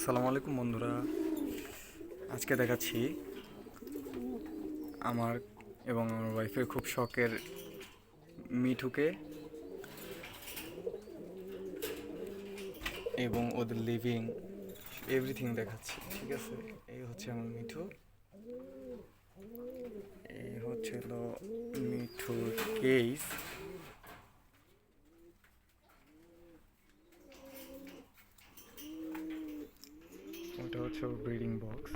আসসালামু আলাইকুম বন্ধুরা। আজকে দেখাচ্ছি আমার এবং আমার ওয়াইফের খুব শখের মিঠুকে এবং ওদের লিভিং এভরিথিং দেখাচ্ছি। ঠিক আছে, এই হচ্ছে আমার মিঠু, এই হচ্ছে হলো মিঠুর কেস, ওটা হচ্ছে ওর ব্রিডিং বক্স।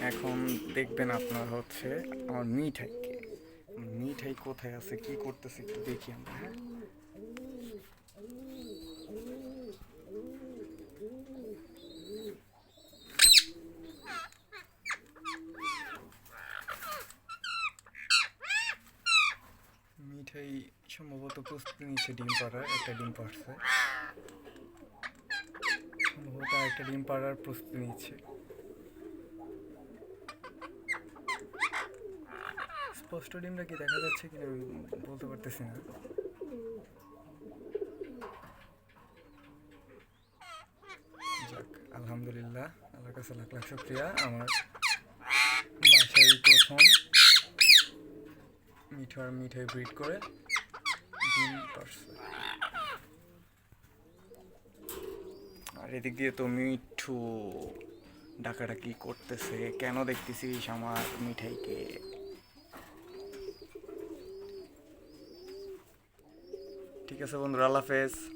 এখন দেখবেন আপনার হচ্ছে আমার মিঠাইকে। মিঠাই কোথায় আছে, কি করতেছে একটু দেখি আমরা। হ্যাঁ, মিঠাই সম্ভবত প্রস্তুতি নিচ্ছে ডিম পাড়ার, একটা ডিম পাড়ছে, সম্ভবত একটা ডিম পাড়ার প্রস্তুতি নিচ্ছে। স্পষ্ট ডিমটা কি দেখা যাচ্ছে কিনা আমি বলতে পারতেছি না। যাক, আলহামদুলিল্লাহ, আল্লাহর কাছে লাখ লাখ শুক্রিয়া। আমার বাসায় প্রথম মিঠাই ব্রিড করে ডিম পারছে। আর এদিক দিয়ে তো মিঠু ডাকাডাকি করতেছে, কেন দেখতেছিস আমার মিঠাইকে। ঠিক আছে বন্ধুরা, আল্লাহ হাফেজ।